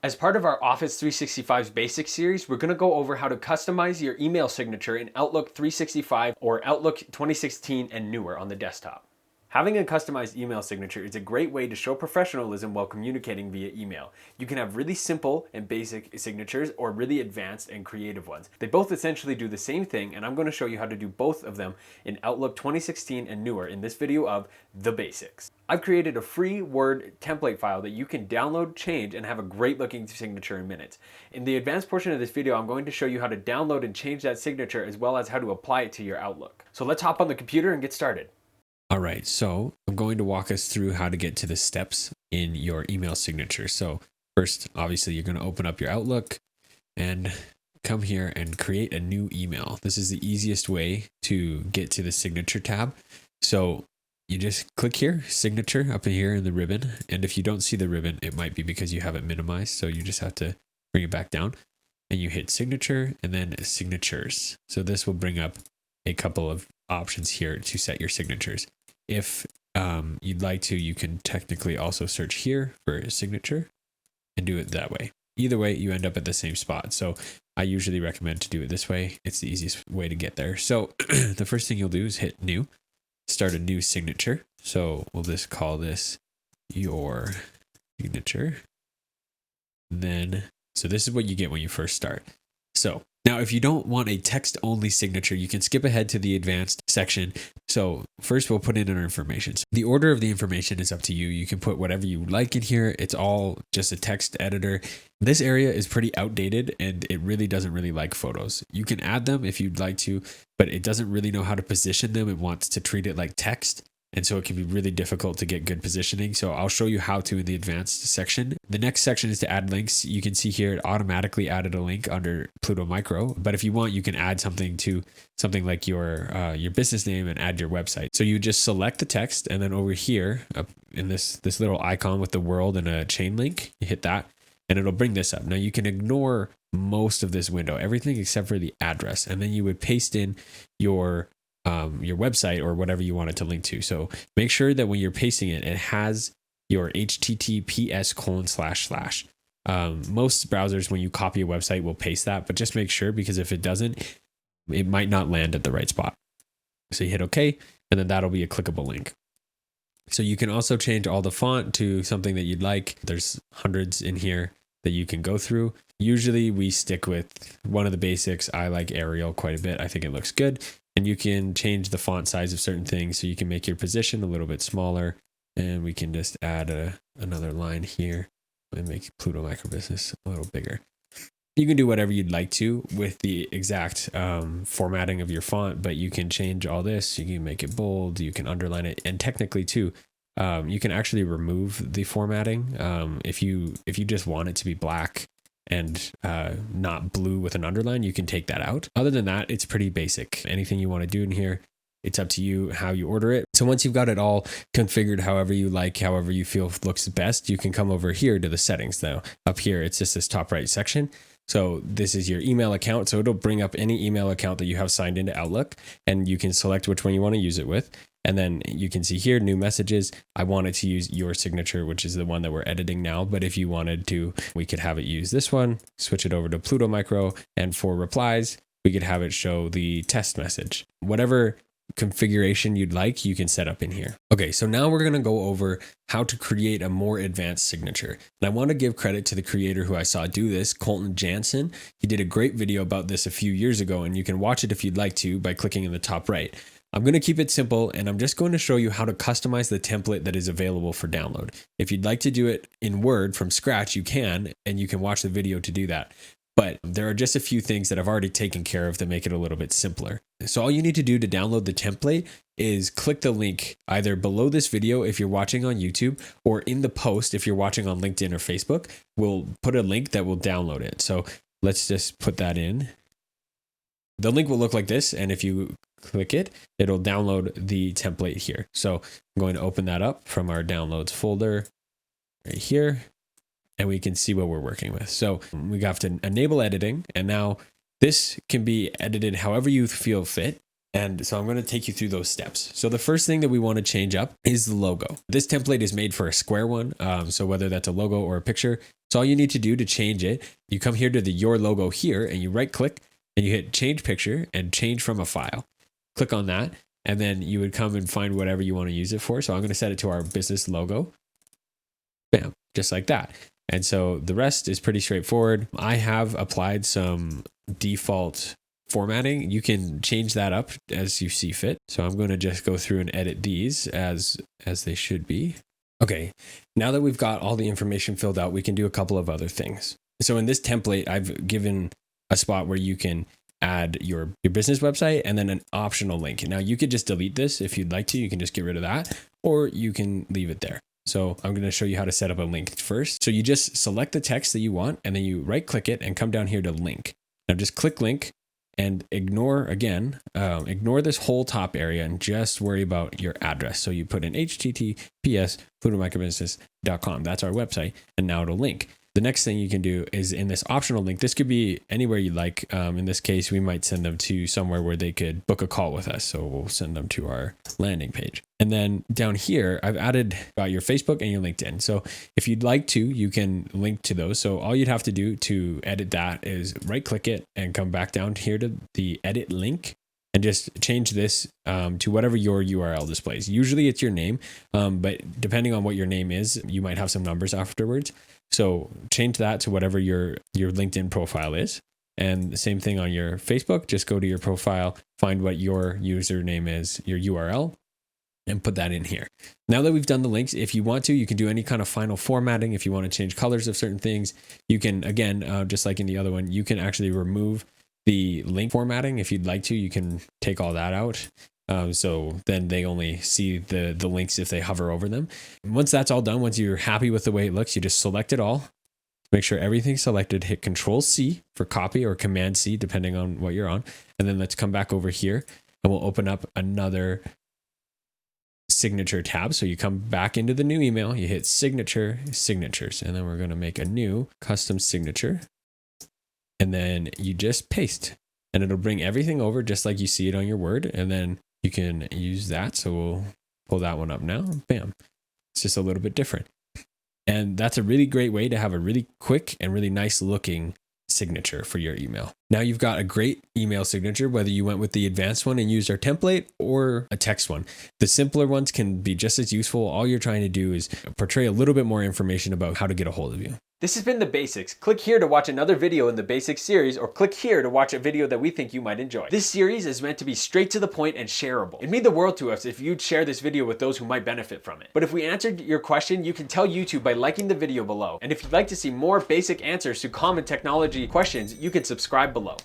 As part of our Office 365's Basics series, we're going to go over how to customize your email signature in Outlook 365 or Outlook 2016 and newer on the desktop. Having a customized email signature is a great way to show professionalism while communicating via email. You can have really simple and basic signatures or really advanced and creative ones. They both essentially do the same thing, and I'm going to show you how to do both of them in Outlook 2016 and newer in this video of The Basics. I've created a free Word template file that you can download, change, and have a great looking signature in minutes. In the advanced portion of this video, I'm going to show you how to download and change that signature as well as how to apply it to your Outlook. So let's hop on the computer and get started. All right, so I'm going to walk us through how to get to the steps in your email signature. So first, obviously, you're going to open up your Outlook and come here and create a new email. This is the easiest way to get to the signature tab. So you just click here, signature up in here in the ribbon. And if you don't see the ribbon, it might be because you have it minimized. So you just have to bring it back down and you hit signature and then signatures. So this will bring up a couple of options here to set your signatures. If you'd like to, you can technically also search here for a signature and do it that way. Either way, you end up at the same spot. So I usually recommend to do it this way. It's the easiest way to get there. So the first thing you'll do is hit new, start a new signature. So we'll just call this your signature. Then, so this is what you get when you first start. So now, if you don't want a text-only signature, you can skip ahead to the advanced section. So first we'll put in our information. So the order of the information is up to you. You can put whatever you like in here. It's all just a text editor. This area is pretty outdated and it really doesn't really like photos. You can add them if you'd like to, but it doesn't really know how to position them. It wants to treat it like text. And so it can be really difficult to get good positioning. So I'll show you how to in the advanced section. The next section is to add links. You can see here it automatically added a link under Pluto Micro. But if you want, you can add something to something like your business name and add your website. So you just select the text and then over here in this little icon with the world and a chain link, you hit that and it'll bring this up. Now you can ignore most of this window, everything except for the address. And then you would paste in your website or whatever you want it to link to. So make sure that when you're pasting it, it has your https://. Most browsers, when you copy a website, will paste that, but just make sure, because if it doesn't, it might not land at the right spot. So you hit OK, and then that'll be a clickable link. So you can also change all the font to something that you'd like. There's hundreds in here that you can go through. Usually we stick with one of the basics. I like Arial quite a bit. I think it looks good. And you can change the font size of certain things. So you can make your position a little bit smaller. And we can just add another line here and make Pluto Micro Business a little bigger. You can do whatever you'd like to with the exact formatting of your font, but you can change all this. You can make it bold, you can underline it. And technically too, you can actually remove the formatting. If you just want it to be black and not blue with an underline, you can take that out. Other than that, it's pretty basic. Anything you want to do in here, it's up to you how you order it. So once you've got it all configured however you like, however you feel looks best, you can come over here to the settings. Now up here, it's just this top right section. So this is your email account. So it'll bring up any email account that you have signed into Outlook, and you can select which one you want to use it with. And then you can see here, new messages. I wanted to use your signature, which is the one that we're editing now. But if you wanted to, we could have it use this one, switch it over to Pluto Micro. And for replies, we could have it show the test message. Whatever configuration you'd like, you can set up in here. Okay, so now we're going to go over how to create a more advanced signature. And I want to give credit to the creator who I saw do this, Colton Jansen. He did a great video about this a few years ago, and you can watch it if you'd like to by clicking in the top right. I'm going to keep it simple, and I'm just going to show you how to customize the template that is available for download. If you'd like to do it in Word from scratch, you can, and you can watch the video to do that. But there are just a few things that I've already taken care of to make it a little bit simpler. So all you need to do to download the template is click the link either below this video if you're watching on YouTube, or in the post if you're watching on LinkedIn or Facebook. We'll put a link that will download it. So let's just put that in. The link will look like this, and if you click it, it'll download the template here. So I'm going to open that up from our downloads folder right here, and we can see what we're working with. So we have to enable editing, and now this can be edited however you feel fit. And so I'm going to take you through those steps. So the first thing that we want to change up is the logo. This template is made for a square one. So whether that's a logo or a picture, so all you need to do to change it, you come here to the Your Logo here and you right click and you hit change picture and change from a file. Click on that. And then you would come and find whatever you want to use it for. So I'm going to set it to our business logo. Bam, just like that. And so the rest is pretty straightforward. I have applied some default formatting. You can change that up as you see fit. So I'm going to just go through and edit these as they should be. Okay, now that we've got all the information filled out, we can do a couple of other things. So in this template, I've given a spot where you can add your business website and then an optional link. Now you could just delete this if you'd like to. You can just get rid of that, or you can leave it there. So I'm going to show you how to set up a link first. So you just select the text that you want and then you right click it and come down here to link. Now just click link and ignore this whole top area and just worry about your address. So you put in https fluidmicrobusiness.com. That's our website. And now it'll link. The next thing you can do is in this optional link, this could be anywhere you like. In this case, we might send them to somewhere where they could book a call with us. So we'll send them to our landing page. And then down here, I've added your Facebook and your LinkedIn. So if you'd like to, you can link to those. So all you'd have to do to edit that is right click it and come back down here to the edit link and just change this to whatever your URL displays. Usually it's your name, but depending on what your name is, you might have some numbers afterwards. So change that to whatever your LinkedIn profile is. And the same thing on your Facebook, just go to your profile, find what your username is, your URL, and put that in here. Now that we've done the links, if you want to, you can do any kind of final formatting. If you want to change colors of certain things, you can, again, just like in the other one, you can actually remove the link formatting. If you'd like to, you can take all that out. So then they only see the links if they hover over them. And once that's all done, once you're happy with the way it looks, you just select it all. Make sure everything's selected, hit Control C for copy or Command C, depending on what you're on. And then let's come back over here and we'll open up another signature tab. So you come back into the new email, you hit signature, signatures, and then we're going to make a new custom signature. And then you just paste and it'll bring everything over just like you see it on your Word. And then you can use that. So we'll pull that one up now. Bam. It's just a little bit different. And that's a really great way to have a really quick and really nice looking signature for your email. Now you've got a great email signature, whether you went with the advanced one and used our template or a text one. The simpler ones can be just as useful. All you're trying to do is portray a little bit more information about how to get a hold of you. This has been The Basics. Click here to watch another video in the Basics series, or click here to watch a video that we think you might enjoy. This series is meant to be straight to the point and shareable. It'd mean the world to us if you'd share this video with those who might benefit from it. But if we answered your question, you can tell YouTube by liking the video below. And if you'd like to see more basic answers to common technology questions, you can subscribe below.